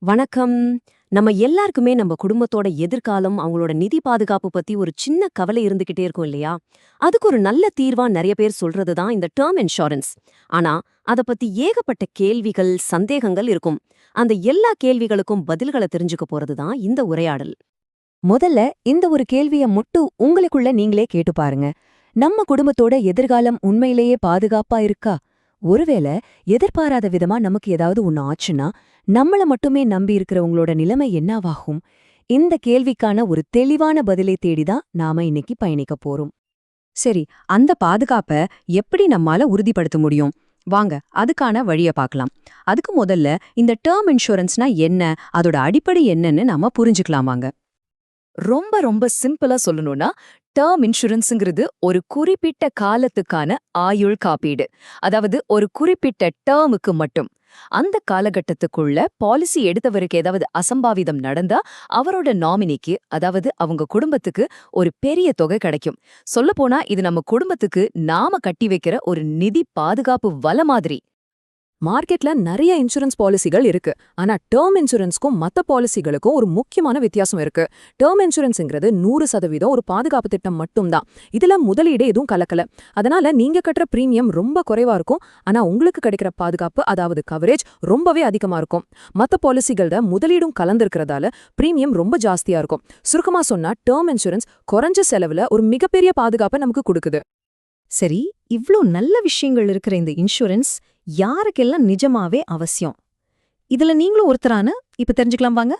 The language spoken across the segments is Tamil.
வணக்கம். நம்ம எல்லாருக்குமே நம்ம குடும்பத்தோட எதிர்காலம், அவங்களோட நிதி பாதுகாப்பு பத்தி ஒரு சின்ன கவலை இருந்துகிட்டே இருக்கும் இல்லையா? அதுக்கு ஒரு நல்ல தீர்வா நெறைய பேர் சொல்றது தான் இந்த டெர்ம் இன்ஷூரன்ஸ். ஆனா, அத பத்தி ஏகப்பட்ட கேள்விகள், சந்தேகங்கள் இருக்கும். அந்த எல்லா கேள்விகளுக்கும் பதில்கள தெரிஞ்சுக்க போறது தான் இந்த உரையாடல். முதல்ல இந்த ஒரு கேள்விய மட்டும் உங்களுக்குள்ள நீங்களே கேட்டு பாருங்க. நம்ம குடும்பத்தோட எதிர்காலம் உண்மையிலேயே பாதுகாப்பா இருக்கா? ஒருவேளை எதிர்பாராத விதமா நமக்கு ஏதாவது ஒண்ணு ஆச்சுன்னா, நம்மள மட்டுமே நம்பி இருக்கிறவங்களோட நிலைமை என்னவாகும்? இந்த கேள்விக்கான ஒரு தெளிவான பதிலை தேடிதான் நாம இன்னைக்கு பயணிக்க போறோம். சரி, அந்த பாதுகாப்ப எப்படி நம்மால உறுதிப்படுத்த முடியும்? வாங்க, அதுக்கான வழிய பார்க்கலாம். அதுக்கு முதல்ல இந்த டெர்ம் இன்சூரன்ஸ்னா என்ன? அதோட அடிப்படை என்னன்னு நாம புரிஞ்சுக்கலாம் வாங்க. ரொம்ப ரொம்ப சிம்பிளா சொல்லணும்னா டேர்ம் இன்சூரன்ஸ்ங்கிறது ஒரு குறிப்பிட்ட காலத்துக்கான ஆயுள் காப்பீடு. அதாவது ஒரு குறிப்பிட்ட டேர்முக்கு மட்டும். அந்த காலகட்டத்துக்குள்ள பாலிசி எடுத்தவருக்கு ஏதாவது அசம்பாவிதம் நடந்தா அவரோட நாமினிக்கு, அதாவது அவங்க குடும்பத்துக்கு ஒரு பெரிய தொகை கிடைக்கும். சொல்லப்போனா இது நம்ம குடும்பத்துக்கு நாம கட்டி வைக்கிற ஒரு நிதி பாதுகாப்பு வல மாதிரி. மார்க்கெட்ல நிறைய இன்சூரன்ஸ் பாலிசிகள் இருக்கு. ஆனா டேர்ம் இன்சூரன்ஸ்க்கும் மத்த பாலிசிகளுக்கும் ஒரு முக்கியமான வித்தியாசம் இருக்கு. டேர்ம் இன்சூரன்ஸ்ங்கிறது 100% ஒரு பாதுகாப்பு திட்டம் மட்டும்தான். இதுல முதலீடு எதுவும் கலக்கல. அதனால நீங்க கட்டுற பிரீமியம் ரொம்ப குறைவா இருக்கும். ஆனா உங்களுக்கு கிடைக்கிற பாதுகாப்பு, அதாவது கவரேஜ் ரொம்பவே அதிகமா இருக்கும். மத்த பாலிசிகளோட முதலீடும் கலந்திருக்கிறதால பிரீமியம் ரொம்ப ஜாஸ்தியா இருக்கும். சுருக்கமா சொன்னா டேர்ம் இன்சூரன்ஸ் குறைஞ்ச செலவுல ஒரு மிகப்பெரிய பாதுகாப்பை நமக்கு கொடுக்குது. சரி, இவ்ளோ நல்ல விஷயங்கள் இருக்கிற இந்த இன்சூரன்ஸ் யாருக்கெல்லாம் நிஜமாவே அவசியம்? இதுல நீங்களும் ஒருத்தரான இப்ப தெரிஞ்சுக்கலாம் வாங்க.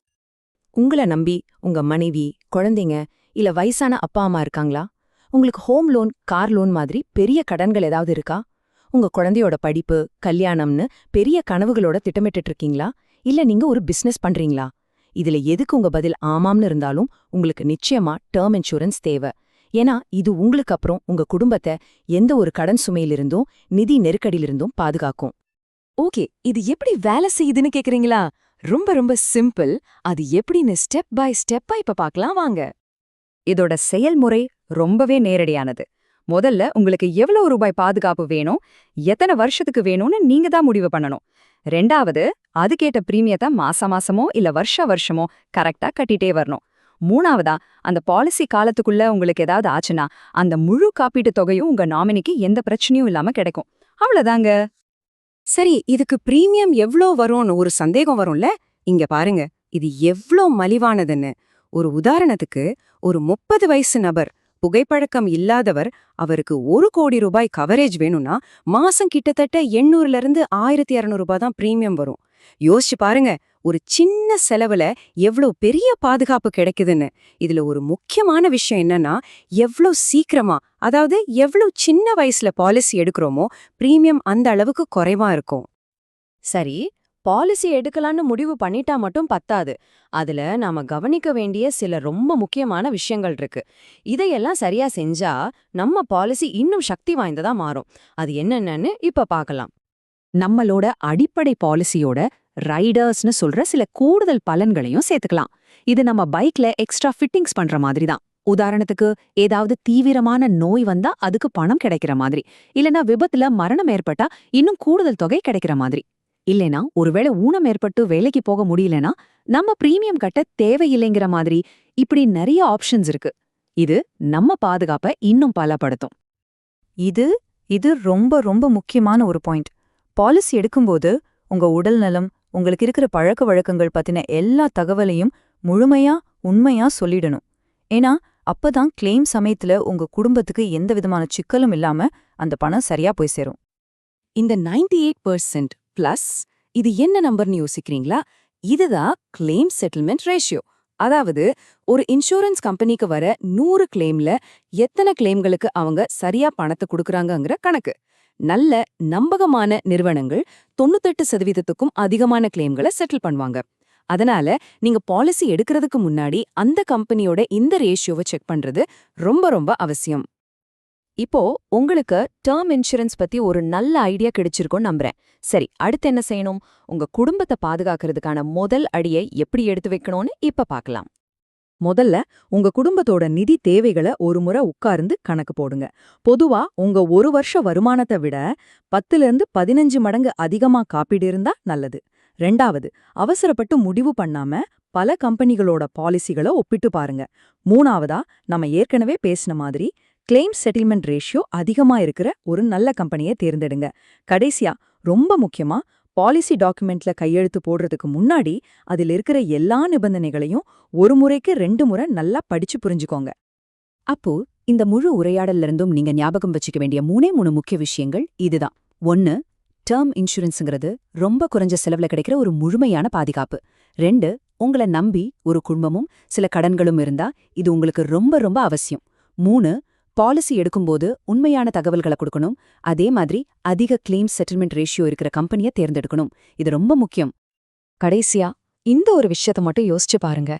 உங்கள நம்பி உங்க மனைவி, குழந்தைங்க இல்ல வயசான அப்பா அம்மா இருக்காங்களா? உங்களுக்கு ஹோம் லோன், கார் லோன் மாதிரி பெரிய கடன்கள் ஏதாவது இருக்கா? உங்க குழந்தையோட படிப்பு, கல்யாணம்னு பெரிய கனவுகளோட திட்டமிட்டுட்டு இருக்கீங்களா? இல்ல நீங்க ஒரு பிசினஸ் பண்றீங்களா? இதுல எதுக்கு உங்க பதில் ஆமாம்னு இருந்தாலும் உங்களுக்கு நிச்சயமா டெர்ம் இன்சூரன்ஸ் தேவை. ஏன்னா இது உங்களுக்கு அப்புறம் உங்க குடும்பத்தை எந்த ஒரு கடன் சுமையிலிருந்தும் நிதி நெருக்கடியிலிருந்தும் பாதுகாக்கும். ஓகே, இது எப்படி வேலை செய்யுதுன்னு கேக்குறீங்களா? ரொம்ப ரொம்ப சிம்பிள். அது எப்படின்னு ஸ்டெப் பை ஸ்டெப்பா இப்ப பார்க்கலாம் வாங்க. இதோட செயல்முறை ரொம்பவே நேரடியானது. முதல்ல உங்களுக்கு எவ்வளவு ரூபாய் பாதுகாப்பு வேணும், எத்தனை வருஷத்துக்கு வேணும்னு நீங்க தான் முடிவு பண்ணணும். ரெண்டாவது, அதுக்கேட்ட பிரீமியத்தை மாசமோ இல்ல வருஷமோ கரெக்டா கட்டிட்டே வரணும். மூணாவதா, அந்த பாலிசி காலத்துக்குள்ள உங்களுக்கு ஏதாவது ஆச்சுன்னா அந்த முழு காப்பீட்டு தொகையும் உங்க நாமினிக்கு எந்த பிரச்சனையும் இல்லாம கிடைக்கும். அவ்வளவுதாங்க. சரி, இதுக்கு பிரீமியம் எவ்ளோ வரும்னு ஒரு சந்தேகம் வரும்ல. இங்க பாருங்க, இது எவ்ளோ மலிவானதுன்னு. ஒரு உதாரணத்துக்கு, ஒரு 30 வயசு நபர், புகைப்பழக்கம் இல்லாதவர், அவருக்கு 1 கோடி ரூபாய் கவரேஜ் வேணும்னா மாசம் கிட்டத்தட்ட 800ல இருந்து 1200 ரூபாய் தான் பிரீமியம் வரும். யோசிச்சு பாருங்க, ஒரு சின்ன செலவுல எவ்ளோ பெரிய பாதுகாப்பு கிடைக்குதுன்னு. இதுல ஒரு முக்கியமான விஷயம் என்னன்னா, எவ்ளோ சீக்கிரமா, அதாவது எவ்ளோ சின்ன வயசுல பாலிசி எடுக்கிறோமோ பிரீமியம் அந்த அளவுக்கு குறைவா இருக்கும். சரி, பாலிசி எடுக்கலான்னு முடிவு பண்ணிட்டா மட்டும் பத்தாது. அதுல நாம கவனிக்க வேண்டிய சில ரொம்ப முக்கியமான விஷயங்கள் இருக்கு. இதையெல்லாம் சரியா செஞ்சா நம்ம பாலிசி இன்னும் சக்தி வாய்ந்ததா மாறும். அது என்னென்னன்னு இப்ப பார்க்கலாம். நம்மளோட அடிப்படை பாலிசியோட ரைடர்ஸ்னு சொல்ற சில கூடுதல் பலன்களையும் சேர்த்துக்கலாம். இது நம்ம பைக்ல எக்ஸ்ட்ரா ஃபிட்டிங்ஸ் பண்ற மாதிரி தான். உதாரணத்துக்கு, ஏதாவது தீவிரமான நோய் வந்தா அதுக்கு பணம் கிடைக்கிற மாதிரி, இல்லனா விபத்துல மரணம் ஏற்பட்டா இன்னும் கூடுதல் தொகை கிடைக்கிற மாதிரி. இல்லனா ஒருவேளை ஊனம் ஏற்பட்டு வேலைக்கு போக முடியலனா நம்ம பிரீமியம் கட்ட தேவையில்லைங்கிற மாதிரி, இப்படி நிறைய ஆப்ஷன்ஸ் இருக்கு. இது நம்ம பாதுகாப்பை இன்னும் பலப்படுத்தும். இது இது ரொம்ப ரொம்ப முக்கியமான ஒரு பாயிண்ட். பாலிசி எடுக்கும்போது உங்க உடல் நலம், உங்களுக்கு இருக்கிற பழக்க வழக்கங்கள் பத்தின எல்லா தகவலையும் முழுமையா உண்மையா சொல்லிடணும். ஏன்னா அப்பதான் கிளைம் சமயத்துல உங்க குடும்பத்துக்கு எந்த விதமான சிக்கலும் இல்லாம அந்த பணம் சரியா போய் சேரும். இந்த 98% பிளஸ் இது என்ன நம்பர்னு யோசிக்கிறீங்களா? இதுதான் கிளைம் செட்டில்மெண்ட் ரேஷியோ. அதாவது ஒரு இன்சூரன்ஸ் கம்பெனிக்கு வர 100 கிளைம்ல எத்தனை கிளைம்களுக்கு அவங்க சரியா பணத்தை கொடுக்கறாங்கங்கிற கணக்கு. நல்ல நம்பகமான நிறுவனங்கள் 98%க்கும் அதிகமான கிளைம்களை செட்டில் பண்ணுவாங்க. அதனால நீங்க பாலிசி எடுக்கிறதுக்கு முன்னாடி அந்த கம்பெனியோட இந்த ரேஷியோவை செக் பண்றது ரொம்ப ரொம்ப அவசியம். இப்போ உங்களுக்கு டேர்ம் இன்சூரன்ஸ் பத்தி ஒரு நல்ல ஐடியா கிடைச்சிருக்கும்னு நம்புறேன். சரி, அடுத்து என்ன செய்யணும்? உங்க குடும்பத்தை பாதுகாக்கிறதுக்கான முதல் அடியை எப்படி எடுத்து வைக்கணும்னு இப்ப பார்க்கலாம். முதல்ல உங்க குடும்பத்தோட நிதி தேவைகளை ஒரு முறை உட்கார்ந்து கணக்கு போடுங்க. பொதுவா உங்க 1 வருஷ வருமானத்தை விட 10ல இருந்து 15 மடங்கு அதிகமா காப்பீடு இருந்தா நல்லது. ரெண்டாவது, அவசரப்பட்டு முடிவு பண்ணாம பல கம்பெனிகளோட பாலிசிகளை ஒப்பிட்டு பாருங்க. மூணாவதா, நம்ம ஏற்கனவே பேசின மாதிரி கிளைம் செட்டில்மெண்ட் ரேஷியோ அதிகமா இருக்கிற ஒரு நல்ல கம்பெனியை தேர்ந்தெடுங்க. கடைசியா, ரொம்ப முக்கியமா, பாலிசி டாக்குமெண்ட்ல கையெழுத்து போடுறதுக்கு முன்னாடி அதில் இருக்கிற எல்லா நிபந்தனைகளையும் ஒரு முறைக்கு 2 முறை நல்லா படிச்சு புரிஞ்சுக்கோங்க. அப்போ இந்த முழு உரையாடல்ல இருந்தும் நீங்க ஞாபகம் வச்சுக்க வேண்டிய 3 முக்கிய விஷயங்கள் இதுதான். 1, டேர்ம் இன்சூரன்ஸுங்கிறது ரொம்ப குறைஞ்ச செலவுல கிடைக்கிற ஒரு முழுமையான பாதுகாப்பு. 2, உங்களை நம்பி ஒரு குடும்பமும் சில கடன்களும் இருந்தா இது உங்களுக்கு ரொம்ப ரொம்ப அவசியம். 3, பாலிசி எடுக்கும்போது உண்மையான தகவல்களை கொடுக்கணும். அதே மாதிரி அதிக கிளைம் செட்டில்மெண்ட் ரேஷியோ இருக்கிற கம்பெனியை தேர்ந்தெடுக்கணும். இது ரொம்ப முக்கியம். கடைசியா இந்த ஒரு விஷயத்த மட்டும் யோசிச்சு பாருங்க.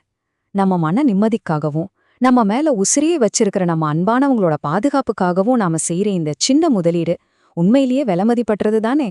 நம்ம மன நிம்மதிக்காகவும் நம்ம மேல உசிரியே வச்சிருக்கிற நம்ம அன்பானவங்களோட பாதுகாப்புக்காகவும் நாம செய்யற இந்த சின்ன முதலீடு உண்மையிலேயே விலைமதிப்பற்றது தானே?